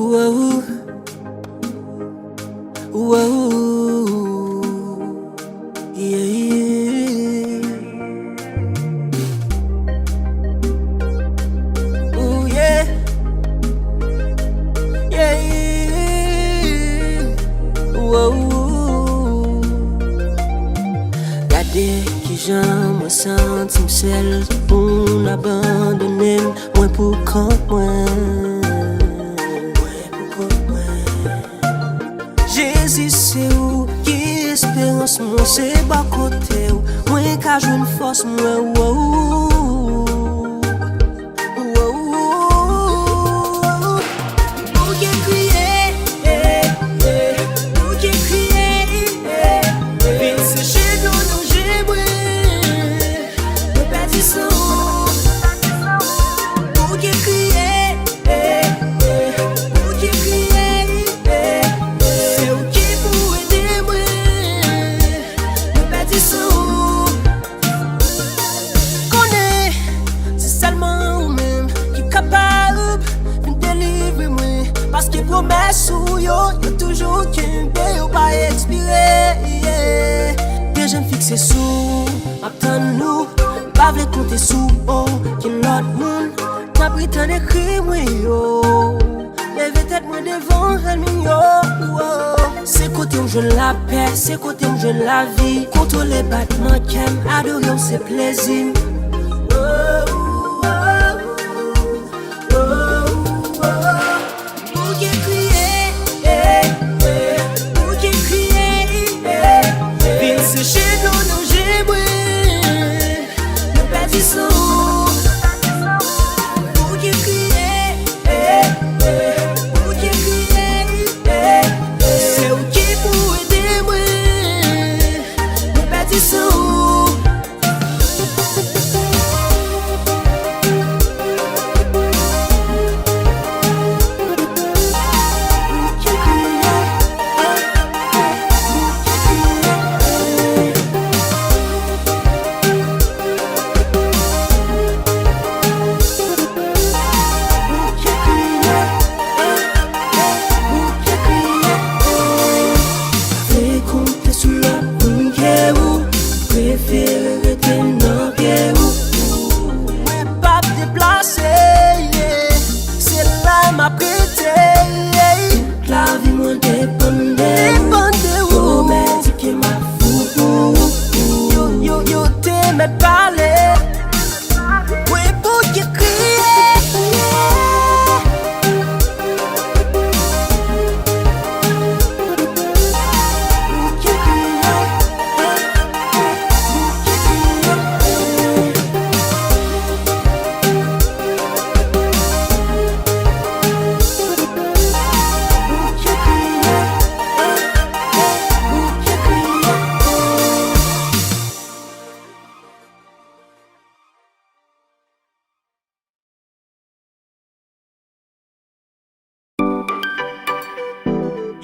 Whoa, whoa, yeah. Ooh, yeah, yeah. Whoa. Gade ki jan mwen sentim sel pou n'abandonner mwen pou kont mwen. Jésus c'est où qui espérance moi c'est bas côté où moi ka joine force moi toujours qu'un ou pas expiré. Bien j'aime fixer sous, attends nous, pas vle compter sous, oh, qui l'autre monde, n'a pris tant d'écrit, oui, oh, lève tête moi devant, elle mignon, oh. C'est côté où je la paix, c'est côté où je la vie, contrôler battement, qu'aime, adorer, c'est plaisir.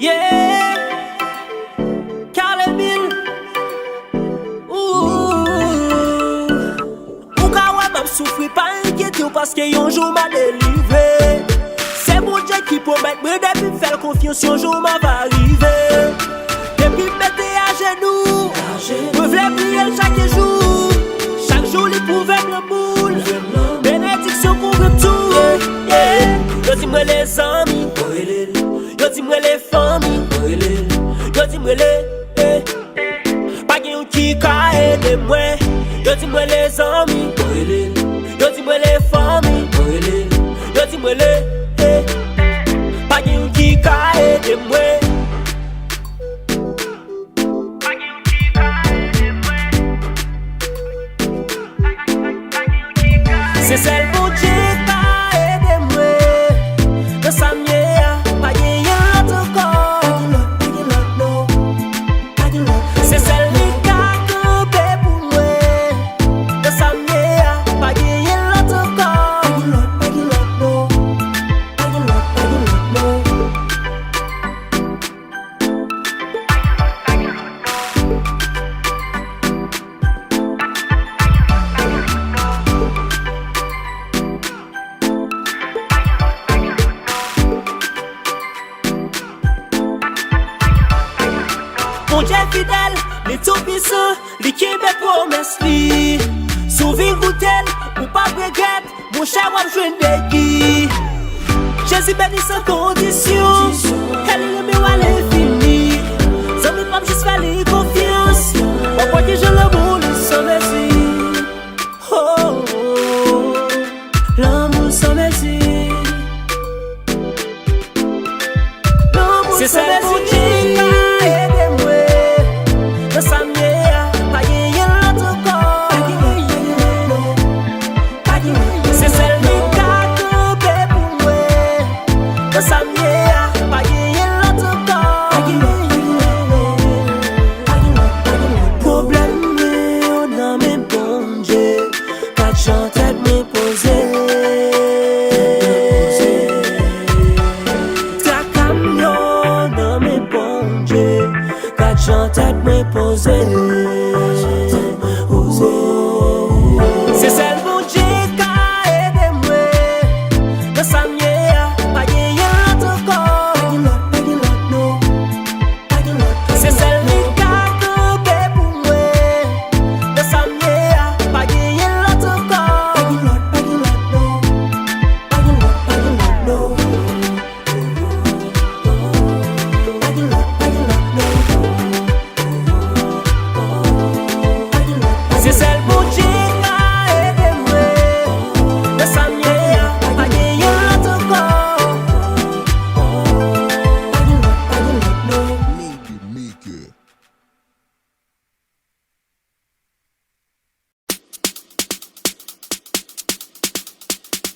Yeah, Carlemille. Ouh, ou ka wè m'a souffri, pas inquiété parce que yon jour m'a délivré. C'est mon Dieu qui promet me depuis faire confiance, yon jour m'a va arriver. Depuis mettez à genoux, me v'lais prier chaque jour. Chaque jour il pouvait me boule. Bénédiction couvre tout. Yo dis-moi les amis, yo dis-moi les familles, yo dis-moi les pas gen qui ka aider moi. Yo dis-moi les amis, yo dis-moi les familles, yo dis-moi les pas gen qui ka aider moi. C'est celle mon Dieu qui a aidé moi. De sa mienne, pas rien encore. C'est celle qui a campé pour moi. De sa Dieu fidèle, les tout puissants, les Québec promesse li. Souvir goûtel, ou pas regret, mon cher wap jwen deki. Jésus béni sans condition, elle est le à l'infini. Zami pap juste faire les confiance, on voit que je l'amour sans merci. Oh, oh, oh, l'amour sans merci. C'est celle pour Dieu qui a aidé moi. Dans sa mienne, pas gagné l'autre corps. C'est celle qui a campé pour moi. Dans sa mienne, pas gagné l'autre corps. Problème, on a mes bons Dieu. Quatre gens tête me poser. Tête me poser. C'est celle pour Dieu qui a aidé moi. Dans sa mienne, pas gagné l'autre corps. C'est celle qui a campé pour moi. Dans sa mienne, pas gagné l'autre corps. C'est celle pour Dieu qui a aidé moi. Dans sa mienne, pas gagné l'autre corps.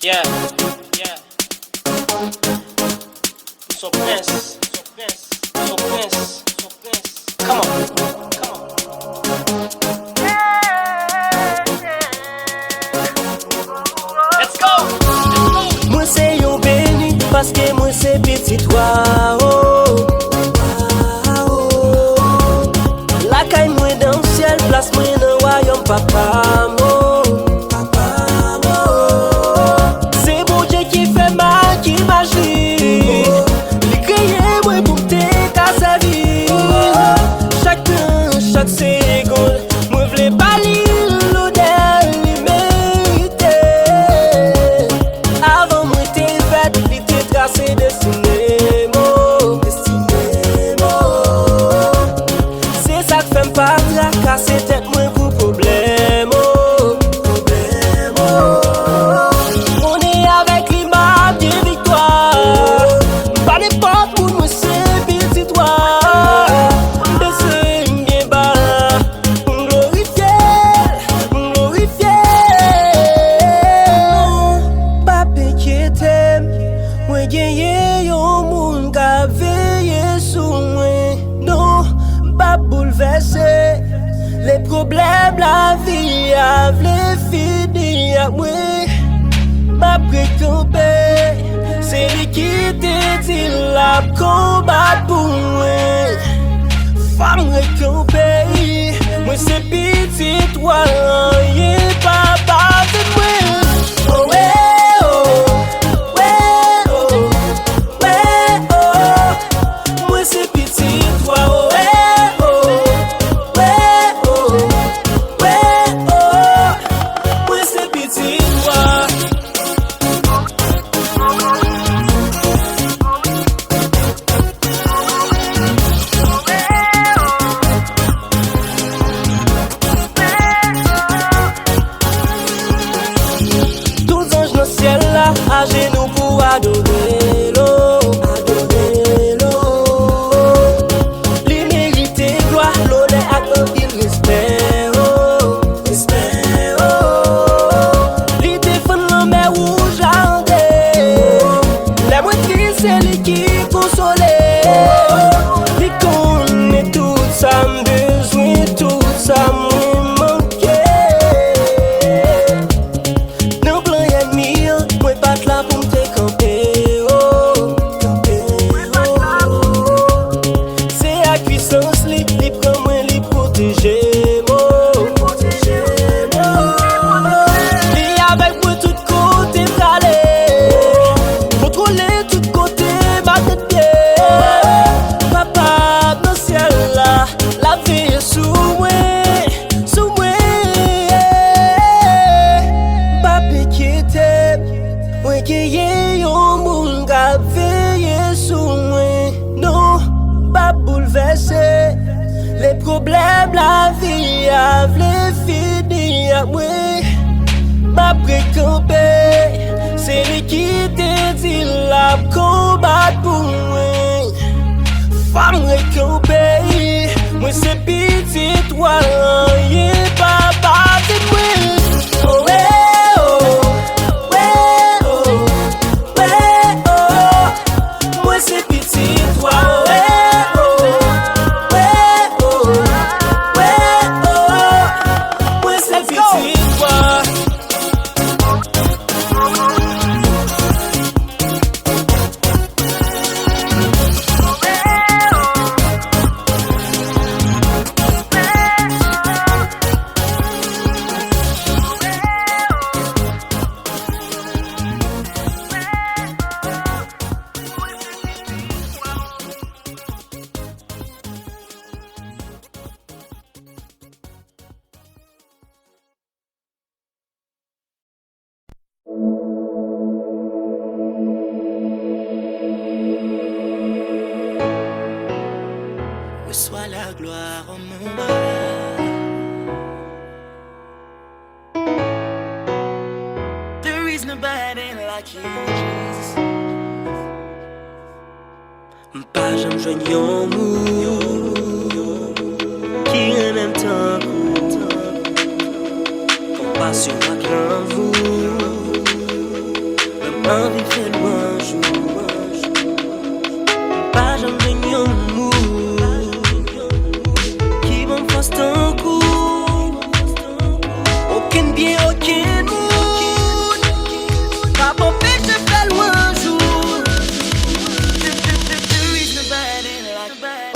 Yeah, yeah. So prince, so prince, so prince, so prince. Come on, come on. Let's go. Moi c'est yon béni parce que moi c'est petit toi. Oh, ah, oh. La caille moi dans le ciel, place moi dans le royaume papa. C'est bon Dieu qui fait mal, qui magie. Les crier moi pour te casser vie. Chaque seconde, moi v'lais pas lire l'odeur l'immédiate. Avant moi t'es fait, il t'est tracé destiné mo. C'est ça que fait m'pas tracasser tête moi pour problème. On est avec l'image de victoire. Pas n'importe où moi c'est petit toi. Les problèmes, la vie, les fini à moi. Ma précompé, c'est lui qui te dit la combat pour moi. Femme récompé, moi c'est petit, toi, rien pas pas de moi. Oh ouais, oh, ouais, oh, ouais, oh, moi c'est petit, toi, oh ouais. À genoux pour adorer l'eau, adorer l'eau. Lui mérite gloire, l'honneur à eux il respect, oh, respect, oh. Lui défend la mer rouge à la moitié c'est lui qui console. Lui connaît tout ça, besoin, tout ça, contrôler tout côté, ma tête pied. problème la vie a vle fini à moi. Ma précampé, c'est lui qui te dit la combat pour moi. Femme récampée, moi c'est pitié toi, rien pas battre moi. Oh ouais, oh, ouais, oh, ouais, oh, moi c'est pitié toi, ouais, oh, ouais, oh, ouais, oh, moi c'est pitié toi. Reçois la gloire en mon roi. There is nobody like you, Jesus. Pas j'aime joignant mou qui en même temps compassion à grand vous. Même envie fait loin un jour. Pas j'aime joignant mou ton coup, aucun bien, aucun mood. Papa, je fais loin un jour. There is nobody like nobody.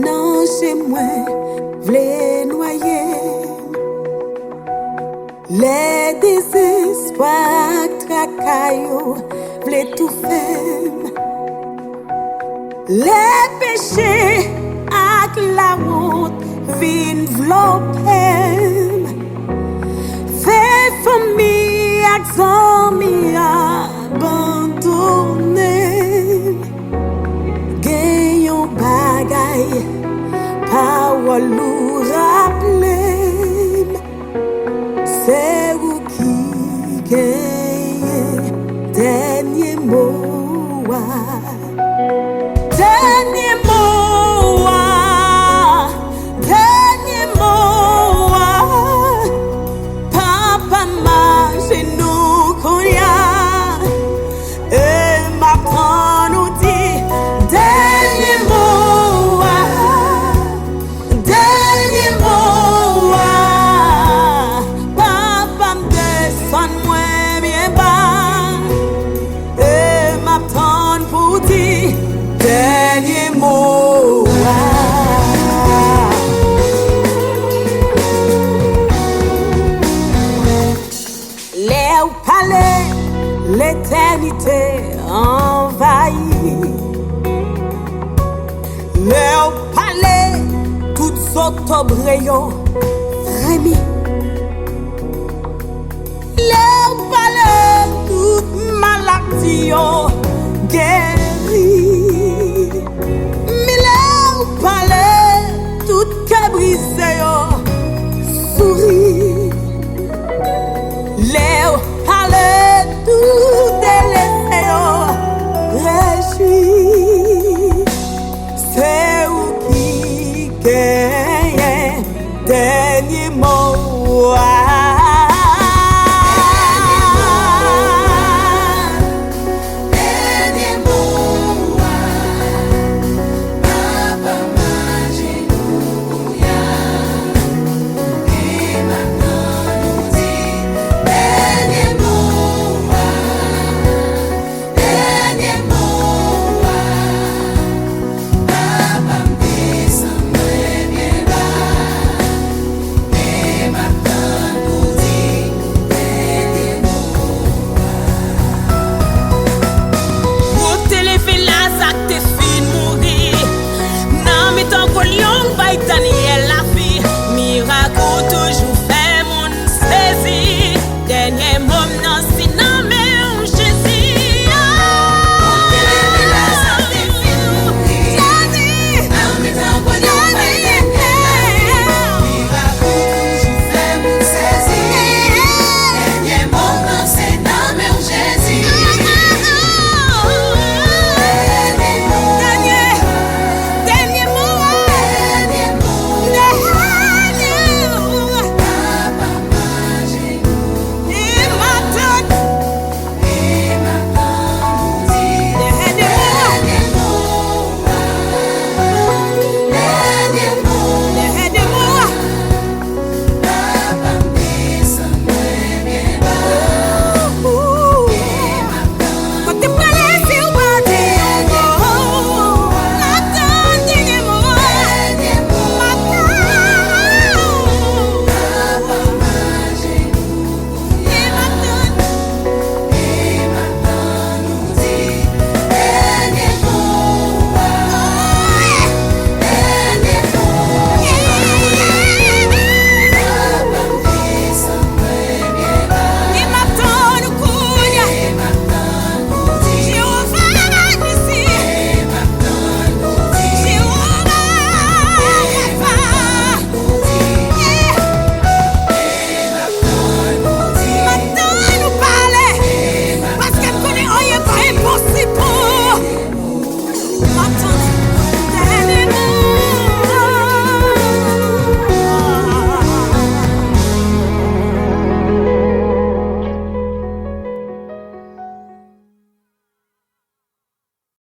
Non, chez moi, v'lez noyer. Les désespoirs tracaillots, v'lez tout faire. Les péchés ak la honte vin vlopem. Fait famille ak zami abandonné. Gayon bagay parole nous rappelem. C'est vous qui gagne dernier mot. Dernier mot, papa m'a genou konya et ma prend nous dit dernier mot, papa me descend moi bien bas et ma prend pour dire dernier mot. Les palais, l'éternité envahie. Les palais, toutes octobre rayons frémis. Les palais, toutes maladies guéries. Mais palais, tout cœur brisé, sourit. Les palais, tout délaissé, réjouit. C'est où qui gagne dernier mot. Tani